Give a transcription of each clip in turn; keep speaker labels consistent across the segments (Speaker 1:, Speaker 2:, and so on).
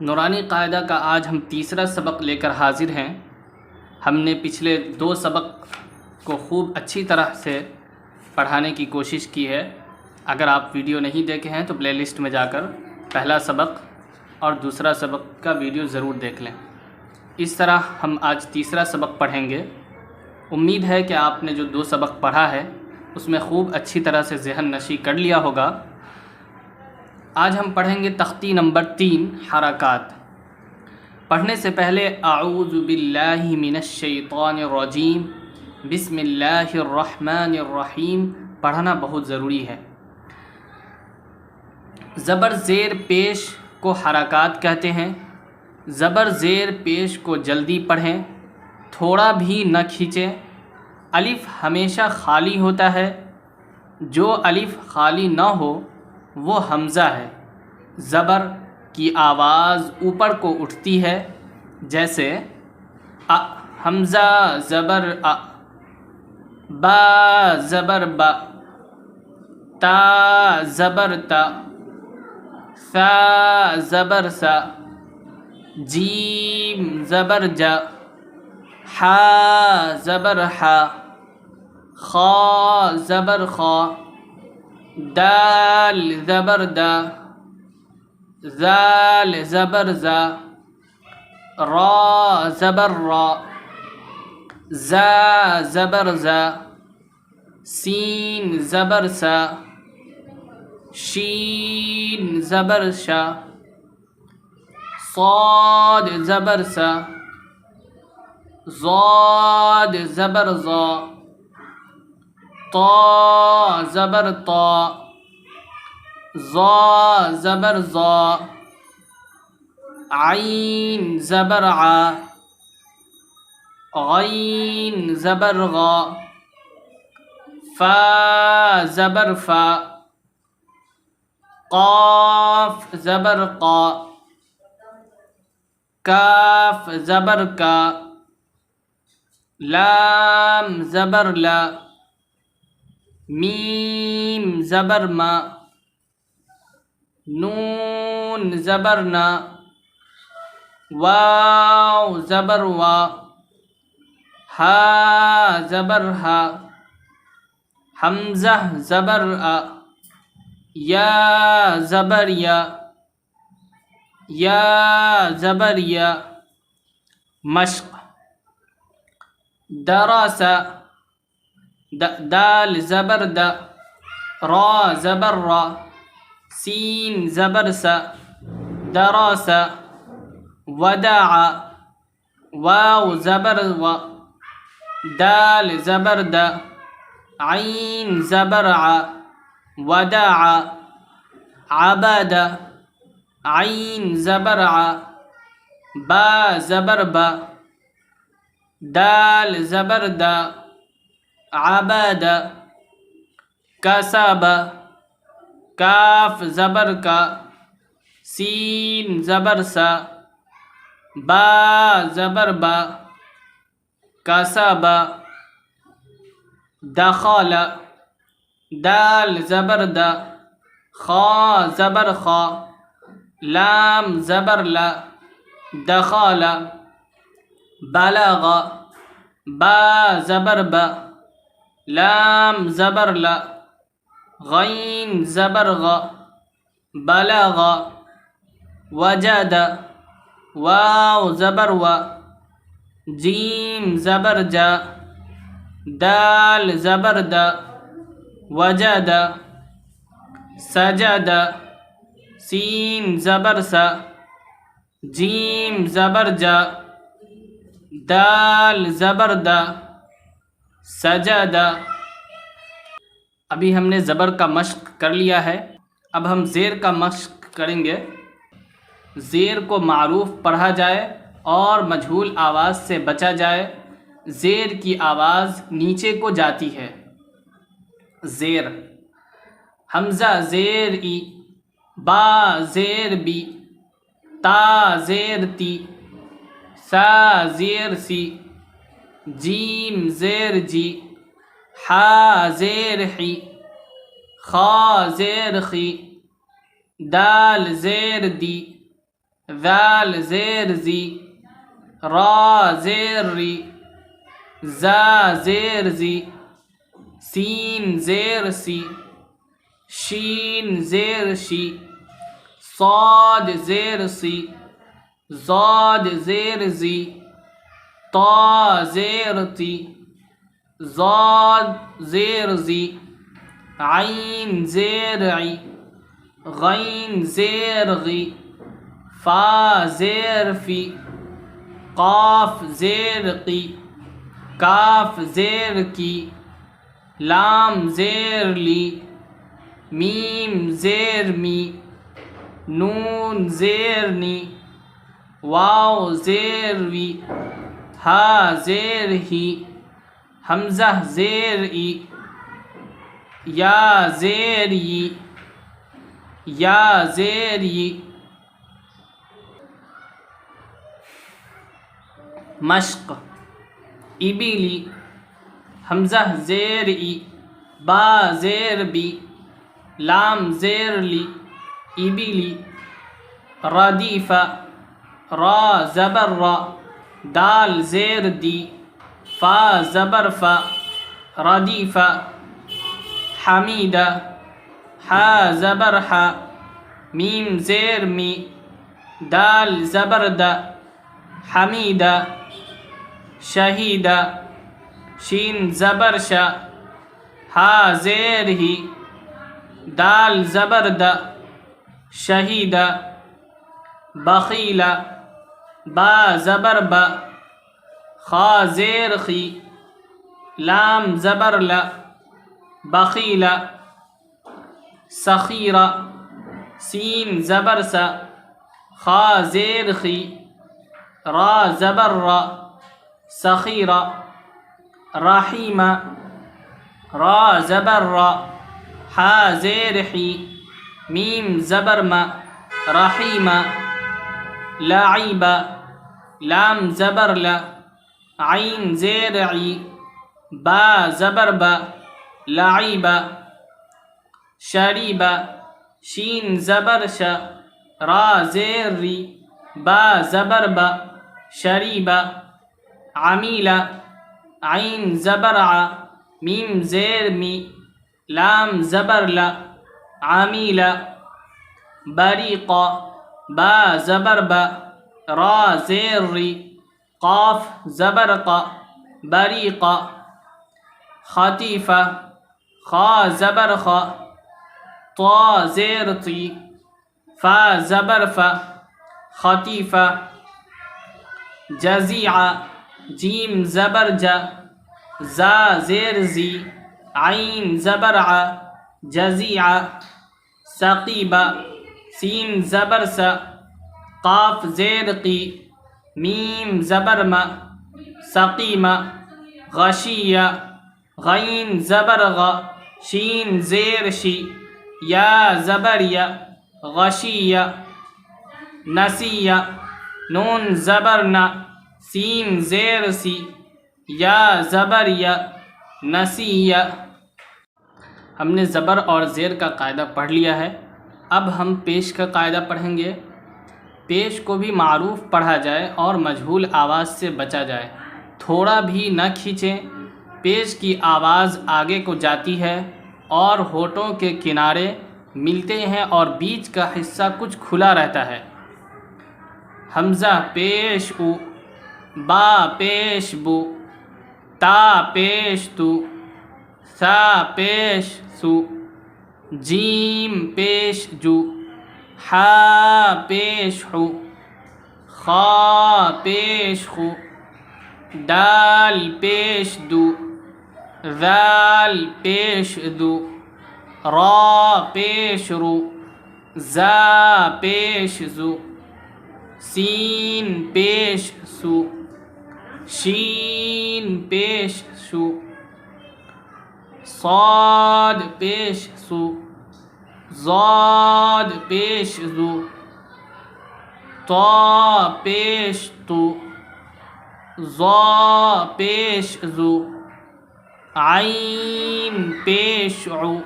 Speaker 1: نورانی قاعدہ کا آج ہم تیسرا سبق لے کر حاضر ہیں۔ ہم نے پچھلے 2 سبق کو خوب اچھی طرح سے پڑھانے کی کوشش کی ہے۔ اگر آپ ویڈیو نہیں دیکھے ہیں تو پلے لسٹ میں جا کر پہلا سبق اور دوسرا سبق کا ویڈیو ضرور دیکھ لیں۔ اس طرح ہم آج تیسرا سبق پڑھیں گے۔ امید ہے کہ آپ نے جو 2 سبق پڑھا ہے اس میں خوب اچھی طرح سے ذہن نشی کر لیا ہوگا۔ آج ہم پڑھیں گے تختی نمبر 3 حرکات۔ پڑھنے سے پہلے اعوذ باللہ من الشیطان الرجیم بسم اللہ الرحمن الرحیم پڑھنا بہت ضروری ہے۔ زبر زیر پیش کو حرکات کہتے ہیں۔ زبر زیر پیش کو جلدی پڑھیں، تھوڑا بھی نہ کھینچیں۔ الف ہمیشہ خالی ہوتا ہے، جو الف خالی نہ ہو وہ حمزہ ہے۔ زبر کی آواز اوپر کو اٹھتی ہے، جیسے ا حمزہ زبر ا، با زبر با، تا زبر تا، ثا زبر سا، جیم زبر جا، حا زبر حا، خا زبر خا، دال زبر دا، ذال زبر زا، را زبر را، زا زبر زا، سین زبر سا، شین زبر شا، صاد زبر سا، ضاد زبر ضا، طا زبر طا، ظا زبر ظا، عین زبر ع، غین زبر غا، فا زبر فا، قاف زبر قا، کاف زبر کا، لام زبر لا، میم زبر ما، نون زبر نا، واو زبر وا، ہا زبر ہا، حمزہ زبر ا، یا زبر یا، یا زبر یا، مشق۔ درس دال زبر دا، را زبر را، سین زبر سا، درس، ودع، واو زبر و، دال زبر دا، عین زبر ع، ودع، عبد، عین زبر ع، با زبر با، دال زبر دا، عبد، کسب، کاف زبر کا، سین زبر سا، با زبر با، کسب، دخل، دال زبر دا، خا زبر خا، لام زبر لا، دخل، بلغ، با زبر با، لام زبر لا، غین زبر غ، بلغ، وجد، واو زبر و، جیم زبر جا، دال زبر دا، وجد، سجد، سین زبر سا، جیم زبر جا، دال زبر دا، سجد۔ ابھی ہم نے زبر کا مشق کر لیا ہے، اب ہم زیر کا مشق کریں گے۔ زیر کو معروف پڑھا جائے اور مجہول آواز سے بچا جائے۔ زیر کی آواز نیچے کو جاتی ہے۔ زیر، حمزہ زیر ای، با زیر بی، تا زیر تی، سا زیر سی، جیم زیر جی، حا زیر حی، خا زیر خی، دال زیر دی، ذال زیر زی، را زیر ری، زا زیر زی، سین زیر سی، شین زیر شی، صاد زیر سی، زاد زیر زی، طا زیر تی، زاد زیر زی، عین زیر عی، غین زیر غی، فا زیر فی، قاف زیر قی، کاف زیر کی، لام زیر لی، میم زیر می، نون زیر نی، واو زیر وی، ہا زیر ہی، حمزہ زیر ای، یا زیر ی، یا زیر ی، مشق، ابلی، حمزہ زیر ای، با زیر بی، لام زیر لی، ابلی، ردیفہ، را زبر را، دال زیر دی، فا زبر فا، ردیفہ، حمیدہ، حا زبر حا، میم زیر می، دال زبر دا، حمیدہ، شہیدہ، شین زبر شا، ہا زیر ہی، دال زبر دا، شہیدہ، بخیلہ، با زبر با، خا زیر خی، لام زبر لا، بخیلہ، سخیرہ، سین زبر سا، خا زیر خی، را زبر را، سخیرہ، رحیمہ، را زبر را، حا زیر حی، میم زبر ما، رحیمہ، لعیبہ، لام زبر لا، عین زیر عی، با زبر با، لعیبہ، شریبہ، شین زبر شا، را زیر ری، با زبر با، شریبہ، عمیلہ، عین زبر ع، میم زیر می، لام زبر لا، عمیلہ، بریقہ، با زبر با، را زیر ری، قاف زبر قا، بریقہ، خطیفہ، خا زبر خا، طا زیر طی، فا زبر فا، خطیفہ، جزیعہ، جیم زبر جا، زا زیر زی، عین زبر ع، جزیعہ، ثقیبہ، سین زبر سا، قاف زیر قی، میم زبر ما، ثقیمہ، غشیہ، غین زبر غ، شین زیر شی، یا زبر یا، غشیہ، نسیہ، نون زبر نا، سین زیر سی، یا زبر یا، نسیہ۔ ہم نے زبر اور زیر کا قاعدہ پڑھ لیا ہے، اب ہم پیش کا قاعدہ پڑھیں گے۔ پیش کو بھی معروف پڑھا جائے اور مجہول آواز سے بچا جائے، تھوڑا بھی نہ کھینچیں۔ پیش کی آواز آگے کو جاتی ہے اور ہونٹوں کے کنارے ملتے ہیں اور بیچ کا حصہ کچھ کھلا رہتا ہے۔ حمزہ پیش او، با پیش بو، تا پیش تو، ثا پیش سو، جیم پیش جو، حا پیش حو، خا پیش خو، دال پیش دو، ذال پیش دو، را پیش رو، زا پیش زو، سین پیش سو، شین پیش شو، صاد پیش سو، ضاد پیش زو، طا پیش تو، ظا پیش زو، عین پیش عو،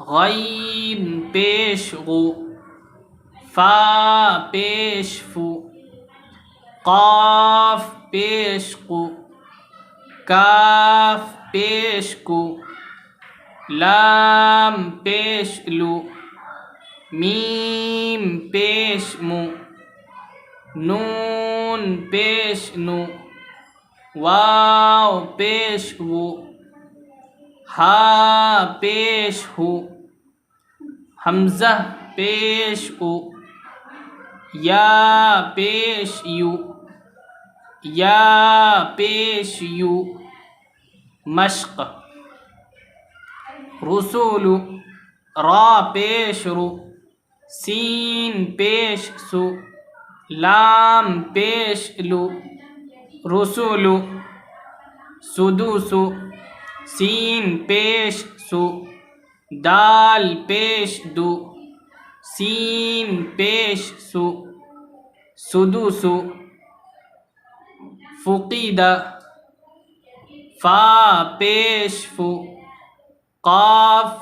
Speaker 1: غین پیش غو، فا پیش فو، قاف پیش قو، کاف پیش کو، لام پیش لو، میم پیش مو، نون پیش نو، واو پیش وو، ہا پیش ہو، حمزہ پیش او، یا پیش یو، یا پیش یو، مشق، رسول، را پیش رو، سین پیش سو، لام پیش لو، رسول، سدوس، سین پیش سو، دال پیش دو، سین پیش سو، سدوس، فقید، فا پیش فو، قاف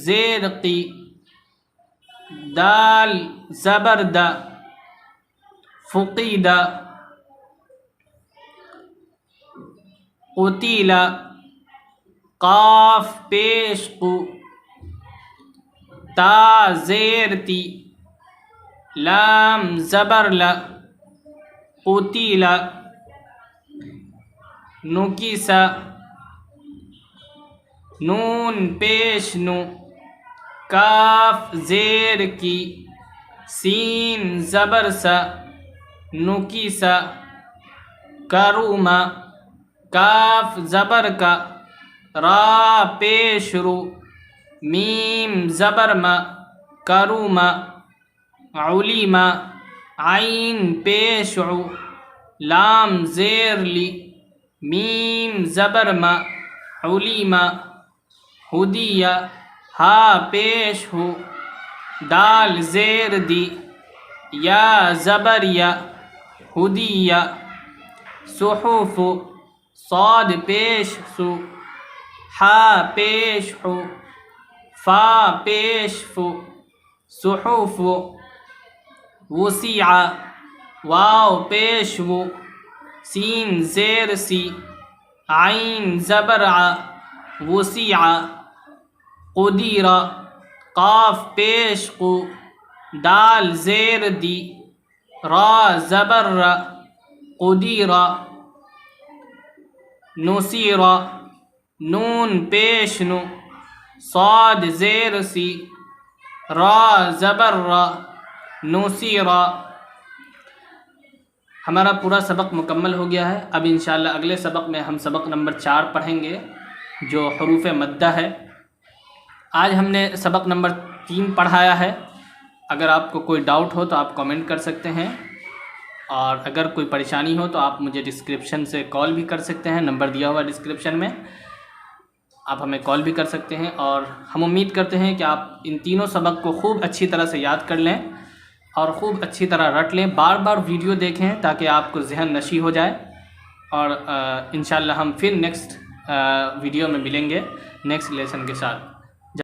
Speaker 1: زیر قی، دال زبر دا، فقید، قتیل، قاف پیش قو، تا زیر تی، لام زبر لا، قتیل، نکیس، نون پیش نو، کاف زیر کی، سین زبر سا، نکیس، کروم، کاف زبر کا، را پیش رو، میم زبر ما، کروم، علیم، عین پیش عو، لام زیر لی، میم زبر ما، علیم، ہدیہ، ہا پیش ہو، دال زیر دی، یا زبر یا، ہدیہ، صحف، صاد پیش سو، ہا پیش ہو، فا پیش فو، صحف، وسیع، واو پیش و، سین زیر سی، عین زبر ع، وسیع، قدیر، قاف پیش قو، دال زیر دی، را زبر ر، قدیر، نصیر، نون پیش نو، صاد زیر سی، را زبر را، نصیر۔ ہمارا پورا سبق مکمل ہو گیا ہے۔ اب انشاءاللہ اگلے سبق میں ہم سبق نمبر 4 پڑھیں گے جو حروف مدہ ہے۔ آج ہم نے سبق نمبر 3 پڑھایا ہے۔ اگر آپ کو کوئی ڈاؤٹ ہو تو آپ کامنٹ کر سکتے ہیں، اور اگر کوئی پریشانی ہو تو آپ مجھے ڈسکرپشن سے کال بھی کر سکتے ہیں، نمبر دیا ہوا ڈسکرپشن میں، آپ ہمیں کال بھی کر سکتے ہیں۔ اور ہم امید کرتے ہیں کہ آپ ان تینوں سبق کو خوب اچھی طرح سے یاد کر لیں اور خوب اچھی طرح رٹ لیں، بار بار ویڈیو دیکھیں تاکہ آپ کو ذہن نشی ہو جائے۔ اور انشاءاللہ ہم پھر نیکسٹ ویڈیو میں ملیں گے نیکسٹ لیسن کے ساتھ۔